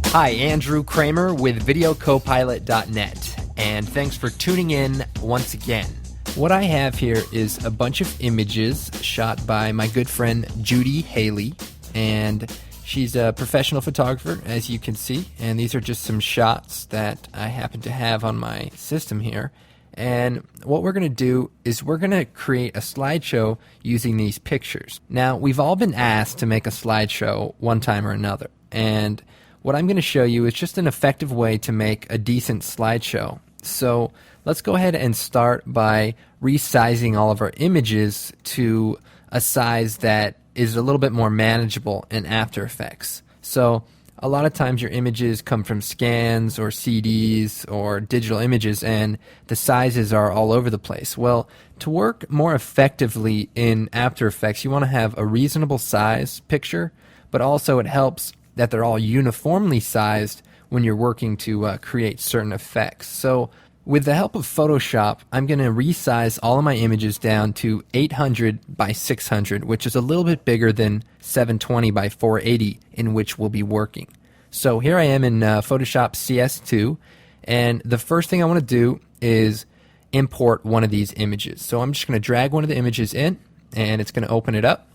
Hi, Andrew Kramer with VideoCopilot.net, and thanks for tuning in once again. What I have here is a bunch of images shot by my good friend Judy Haley, and she's a professional photographer, as you can see, and these are just some shots that I happen to have on my system here. And what we're going to do is we're going to create a slideshow using these pictures. Now, we've all been asked to make a slideshow one time or another, and what I'm going to show you is just an effective way to make a decent slideshow. So let's go ahead and start by resizing all of our images to a size that is a little bit more manageable in After Effects. So a lot of times your images come from scans or CDs or digital images, and the sizes are all over the place. Well, to work more effectively in After Effects, you want to have a reasonable size picture, but also it helps that they're all uniformly sized when you're working to create certain effects. So with the help of Photoshop, I'm going to resize all of my images down to 800 by 600, which is a little bit bigger than 720 by 480 in which we'll be working. So here I am in Photoshop CS2, and the first thing I want to do is import one of these images. So I'm just going to drag one of the images in, and it's going to open it up.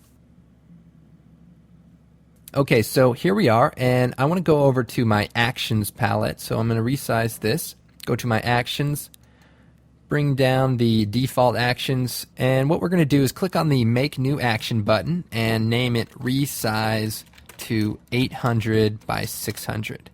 Okay, so here we are, and I want to go over to my Actions palette. So I'm going to resize this, go to my Actions, bring down the default actions, and what we're going to do is click on the Make New Action button and name it Resize to 800 by 600.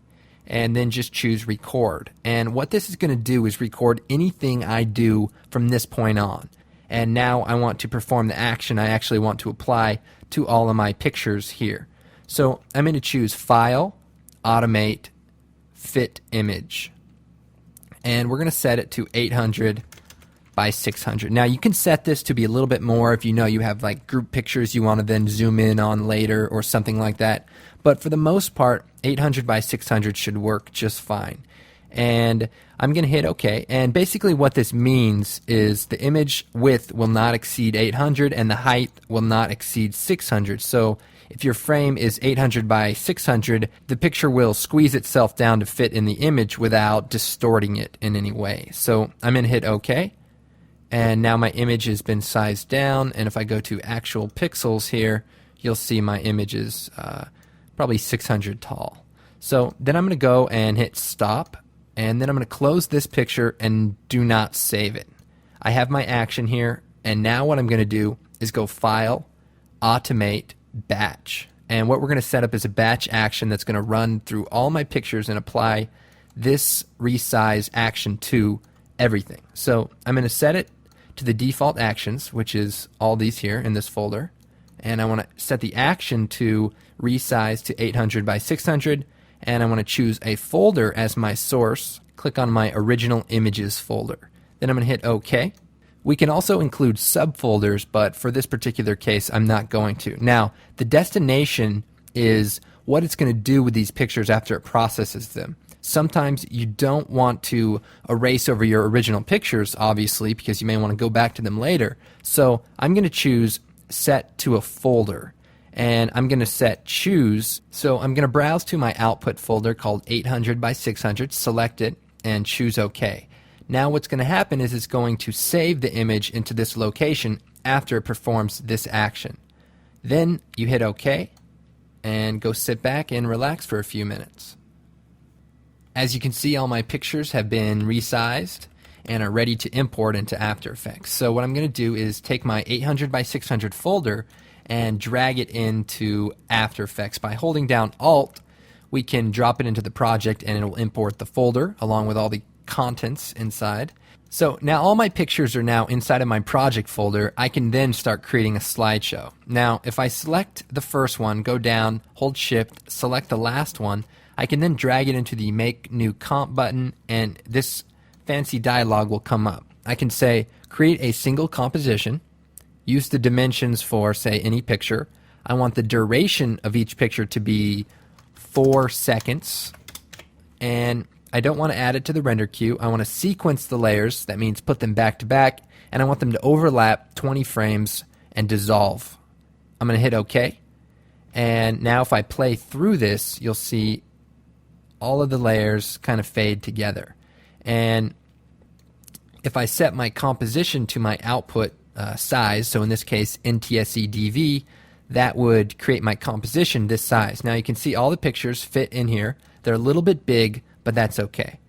And then just choose Record. And what this is going to do is record anything I do from this point on. And now I want to perform the action I actually want to apply to all of my pictures here. So I'm going to choose File, Automate, Fit Image. And we're going to set it to 800 by 600. Now you can set this to be a little bit more if you know you have like group pictures you want to then zoom in on later or something like that. But for the most part, 800 by 600 should work just fine. And I'm going to hit OK. And basically what this means is the image width will not exceed 800 and the height will not exceed 600. So if your frame is 800 by 600, the picture will squeeze itself down to fit in the image without distorting it in any way. So I'm going to hit OK. And now my image has been sized down. And if I go to actual pixels here, you'll see my image is probably 600 tall. So then I'm going to go and hit Stop. And then I'm going to close this picture and do not save it. I have my action here. And now what I'm going to do is go File, Automate, Batch. And what we're going to set up is a batch action that's going to run through all my pictures and apply this resize action to everything. So I'm going to set it to the default actions, which is all these here in this folder. And I want to set the action to resize to 800 by 600. And I want to choose a folder as my source. Click on my original images folder. Then I'm going to hit OK. We can also include subfolders, but for this particular case, I'm not going to. Now, the destination is what it's going to do with these pictures after it processes them. Sometimes you don't want to erase over your original pictures, obviously, because you may want to go back to them later. So I'm going to choose Set to a Folder, and I'm going to set Choose. So I'm going to browse to my output folder called 800 by 600, select it, and choose OK. Now what's going to happen is it's going to save the image into this location after it performs this action. Then you hit OK and go sit back and relax for a few minutes. As you can see, all my pictures have been resized and are ready to import into After Effects. So what I'm going to do is take my 800 by 600 folder and drag it into After Effects. By holding down Alt, we can drop it into the project and it will import the folder along with all the contents inside. So now all my pictures are now inside of my project folder. I can then start creating a slideshow. Now if I select the first one, go down, hold Shift, select the last one, I can then drag it into the Make New Comp button, and this fancy dialog will come up. I can say create a single composition, use the dimensions for say any picture. I want the duration of each picture to be 4 seconds, and I don't want to add it to the render queue. I want to sequence the layers, that means put them back to back, and I want them to overlap 20 frames and dissolve. I'm going to hit OK. And now if I play through this, you'll see all of the layers kind of fade together. And if I set my composition to my output size, so in this case NTSC DV, that would create my composition this size. Now you can see all the pictures fit in here. They're a little bit big, but that's okay.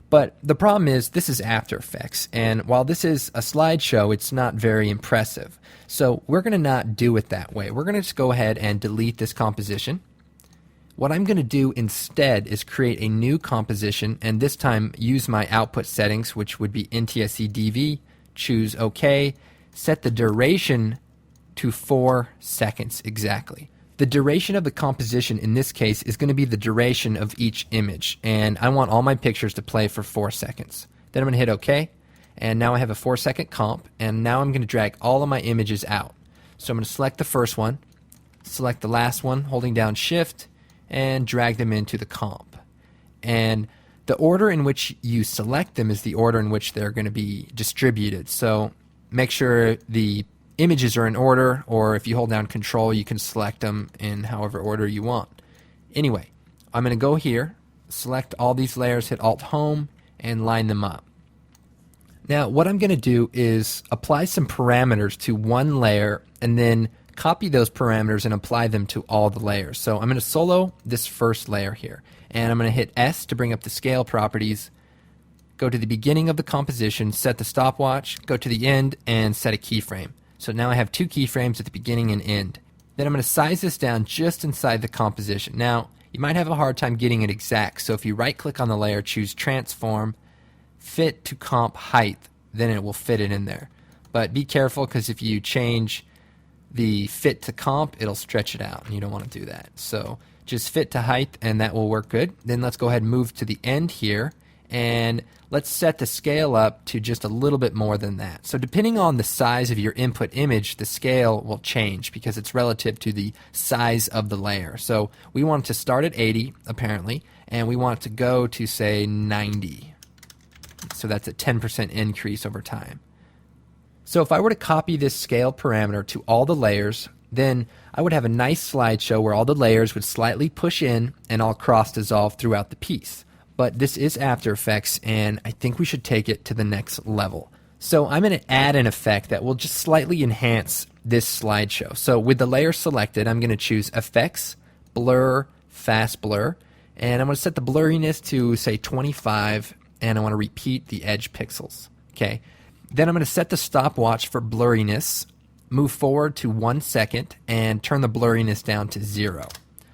But the problem is this is After Effects, and while this is a slideshow, it's not very impressive. So we're going to not do it that way. We're going to just go ahead and delete this composition. What I'm going to do instead is create a new composition, and this time use my output settings, which would be NTSC DV, choose OK, set the duration to 4 seconds exactly. The duration of the composition in this case is going to be the duration of each image, and I want all my pictures to play for 4 seconds. Then I'm going to hit OK, and now I have a 4-second comp, and now I'm going to drag all of my images out. So I'm going to select the first one, select the last one, holding down Shift, and drag them into the comp. And the order in which you select them is the order in which they're going to be distributed. So make sure the images are in order, or if you hold down Control, you can select them in however order you want. Anyway, I'm going to go here, select all these layers, hit Alt Home, and line them up. Now, what I'm going to do is apply some parameters to one layer, and then copy those parameters and apply them to all the layers. So I'm going to solo this first layer here, and I'm going to hit S to bring up the scale properties, go to the beginning of the composition, set the stopwatch, go to the end, and set a keyframe. So now I have 2 keyframes at the beginning and end. Then I'm going to size this down just inside the composition. Now, you might have a hard time getting it exact, so if you right-click on the layer, choose Transform, Fit to Comp Height, then it will fit it in there. But be careful, because if you change the fit to comp, it'll stretch it out, and you don't want to do that. So just fit to height, and that will work good. Then let's go ahead and move to the end here, and let's set the scale up to just a little bit more than that. So depending on the size of your input image, the scale will change because it's relative to the size of the layer. So we want it to start at 80 apparently, and we want it to go to say 90. So that's a 10% increase over time. So if I were to copy this scale parameter to all the layers, then I would have a nice slideshow where all the layers would slightly push in and all cross dissolve throughout the piece. But this is After Effects, and I think we should take it to the next level. So I'm going to add an effect that will just slightly enhance this slideshow. So with the layer selected, I'm going to choose Effects, Blur, Fast Blur, and I'm going to set the blurriness to say 25, and I want to repeat the edge pixels. Okay. Then I'm going to set the stopwatch for blurriness, move forward to 1 second, and turn the blurriness down to 0.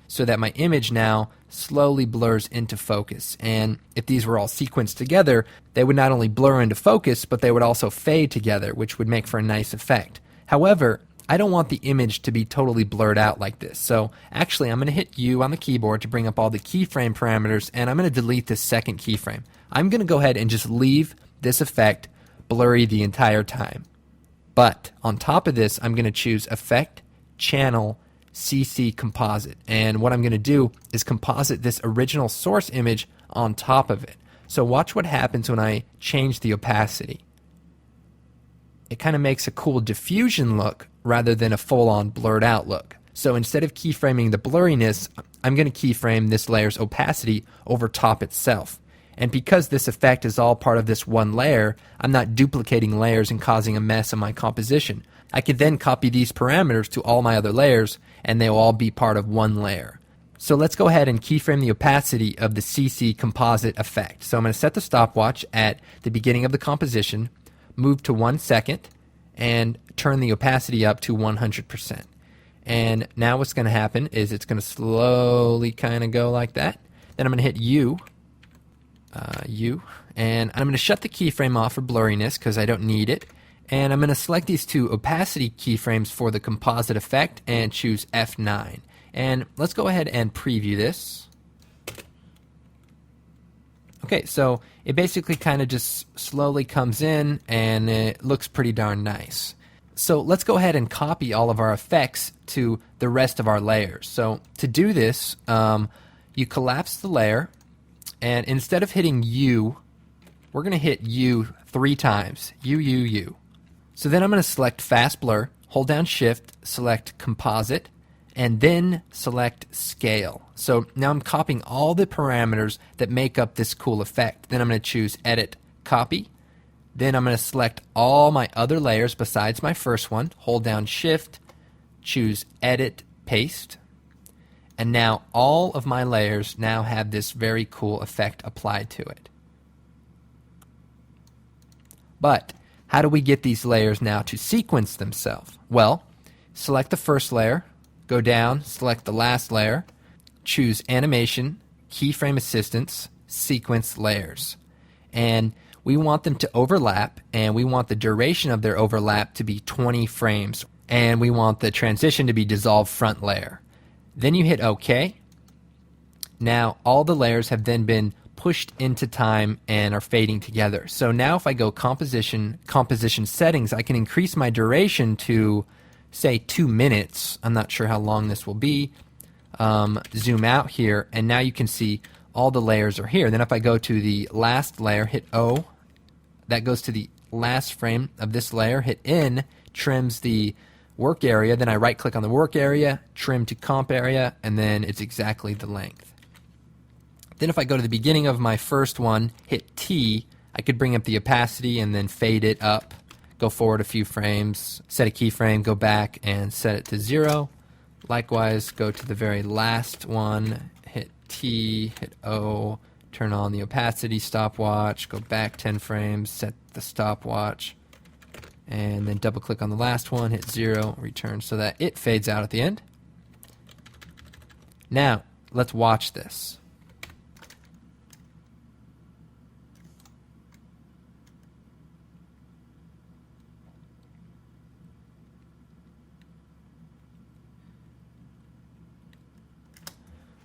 So that my image now slowly blurs into focus. And if these were all sequenced together, they would not only blur into focus, but they would also fade together, which would make for a nice effect. However, I don't want the image to be totally blurred out like this. So actually, I'm going to hit U on the keyboard to bring up all the keyframe parameters, and I'm going to delete this second keyframe. I'm going to go ahead and just leave this effect blurry the entire time. But on top of this, I'm going to choose Effect, Channel, CC Composite. And what I'm going to do is composite this original source image on top of it. So watch what happens when I change the opacity. It kind of makes a cool diffusion look rather than a full-on blurred out look. So instead of keyframing the blurriness, I'm going to keyframe this layer's opacity over top itself. And because this effect is all part of this one layer, I'm not duplicating layers and causing a mess in my composition. I could then copy these parameters to all my other layers, and they will all be part of one layer. So let's go ahead and keyframe the opacity of the CC composite effect. So I'm going to set the stopwatch at the beginning of the composition, move to 1 second, and turn the opacity up to 100%. And now what's going to happen is it's going to slowly kind of go like that. Then I'm going to hit U, and I'm going to shut the keyframe off for blurriness because I don't need it. And I'm going to select these two opacity keyframes for the composite effect and choose F9. And let's go ahead and preview this. Okay, so it basically kind of just slowly comes in and it looks pretty darn nice. So let's go ahead and copy all of our effects to the rest of our layers. So to do this, you collapse the layer, and instead of hitting U, we're going to hit U 3 times. U. So then I'm going to select Fast Blur, hold down Shift, select Composite, and then select Scale. So now I'm copying all the parameters that make up this cool effect. Then I'm going to choose Edit, Copy. Then I'm going to select all my other layers besides my first one, hold down Shift, choose Edit, Paste. And now all of my layers now have this very cool effect applied to it. But how do we get these layers now to sequence themselves? Well, select the first layer, go down, select the last layer, choose Animation, Keyframe Assistance, Sequence Layers. And we want them to overlap, and we want the duration of their overlap to be 20 frames. And we want the transition to be Dissolve Front Layer. Then you hit OK. Now all the layers have then been pushed into time and are fading together. So now if I go composition settings, I can increase my duration to say 2 minutes. I'm not sure how long this will be. Zoom out here, and now you can see all the layers are here. Then if I go to the last layer, hit O, that goes to the last frame of this layer, hit N, trims the work area, then I right click on the work area, trim to comp area, and then it's exactly the length. Then if I go to the beginning of my first one, hit T, I could bring up the opacity and then fade it up, go forward a few frames, set a keyframe, go back and set it to 0. Likewise, go to the very last one, hit T, hit O, turn on the opacity stopwatch, go back 10 frames, set the stopwatch, and then double click on the last one, hit 0, return so that it fades out at the end. Now, let's watch this.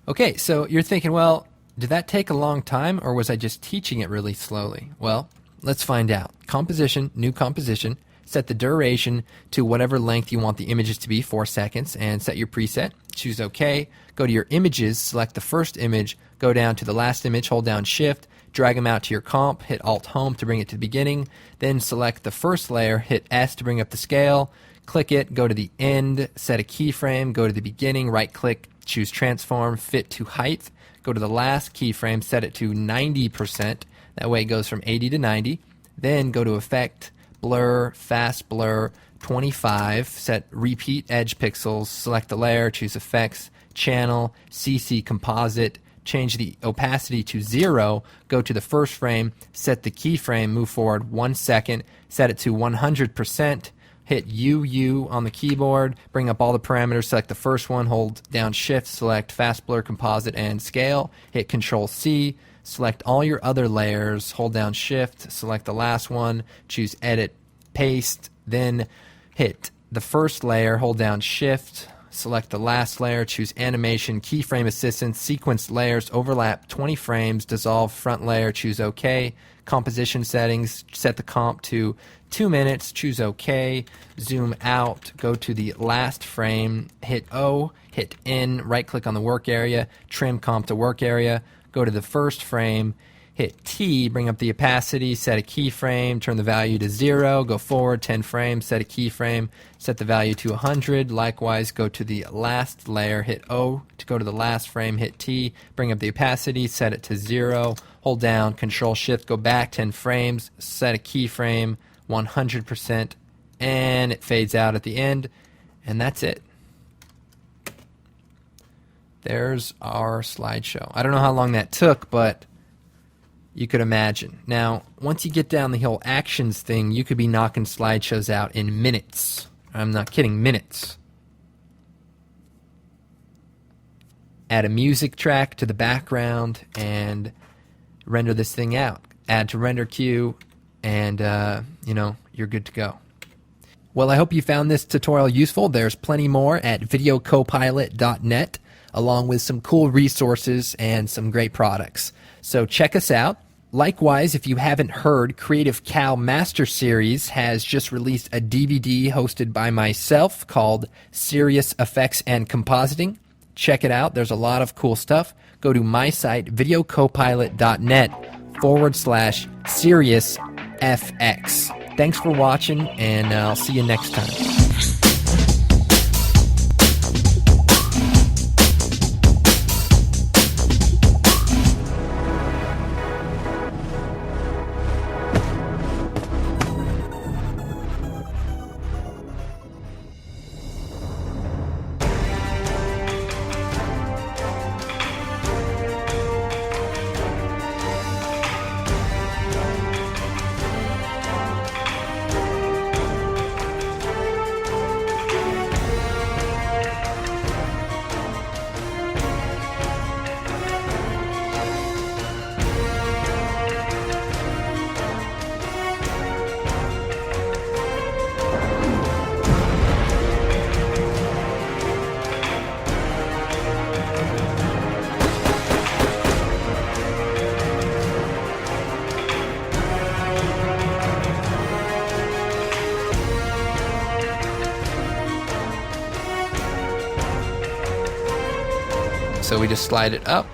Okay, so you're thinking, well, did that take a long time, or was I just teaching it really slowly? Well, let's find out. Composition, new composition, set the duration to whatever length you want the images to be, 4 seconds, and set your preset. Choose OK. Go to your images, select the first image, go down to the last image, hold down Shift, drag them out to your comp, hit Alt-Home to bring it to the beginning, then select the first layer, hit S to bring up the scale, click it, go to the end, set a keyframe, go to the beginning, right-click, choose Transform, Fit to Height, go to the last keyframe, set it to 90%, that way it goes from 80 to 90, then go to Effect, Blur, Fast Blur, 25, set Repeat Edge Pixels, select the layer, choose Effects, Channel, CC Composite, change the opacity to 0, go to the first frame, set the keyframe, move forward 1 second, set it to 100%, hit UU on the keyboard, bring up all the parameters, select the first one, hold down Shift, select Fast Blur, Composite, and Scale, hit Control C, select all your other layers, hold down Shift, select the last one, choose Edit, Paste, then hit the first layer, hold down Shift, select the last layer, choose Animation, Keyframe Assistance, Sequence Layers, Overlap 20 frames, Dissolve Front Layer, choose OK, Composition Settings, set the comp to 2 minutes, choose OK, zoom out, go to the last frame, hit O, hit N, right click on the work area, trim comp to work area, go to the first frame, hit T, bring up the opacity, set a keyframe, turn the value to 0, go forward 10 frames, set a keyframe, set the value to 100, likewise go to the last layer, hit O to go to the last frame, hit T, bring up the opacity, set it to 0, hold down, Control Shift, go back 10 frames, set a keyframe, 100%, and it fades out at the end, and that's it. There's our slideshow. I don't know how long that took, but you could imagine. Now, once you get down the whole actions thing, you could be knocking slideshows out in minutes. I'm not kidding, minutes. Add a music track to the background and render this thing out. Add to render queue, and you're good to go. Well, I hope you found this tutorial useful. There's plenty more at videocopilot.net, along with some cool resources and some great products. So check us out. Likewise, if you haven't heard, Creative Cow Master Series has just released a DVD hosted by myself called Serious Effects and Compositing. Check it out. There's a lot of cool stuff. Go to my site, videocopilot.net/SeriousFX. Thanks for watching, and I'll see you next time. So we just slide it up,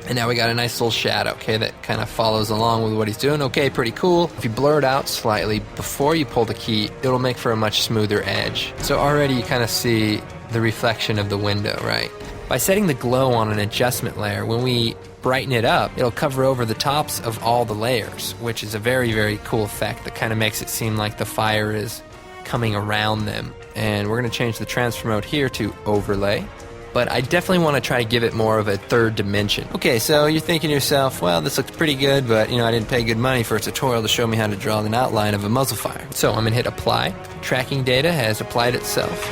and now we got a nice little shadow, okay, that kind of follows along with what he's doing. Okay, pretty cool. If you blur it out slightly before you pull the key, it'll make for a much smoother edge. So already you kind of see the reflection of the window, right? By setting the glow on an adjustment layer, when we brighten it up, it'll cover over the tops of all the layers, which is a very, very cool effect that kind of makes it seem like the fire is coming around them. And we're going to change the transfer mode here to overlay. But I definitely want to try to give it more of a third dimension. Okay, so you're thinking to yourself, well, this looks pretty good, but I didn't pay good money for a tutorial to show me how to draw an outline of a muzzle fire. So I'm going to hit apply. Tracking data has applied itself.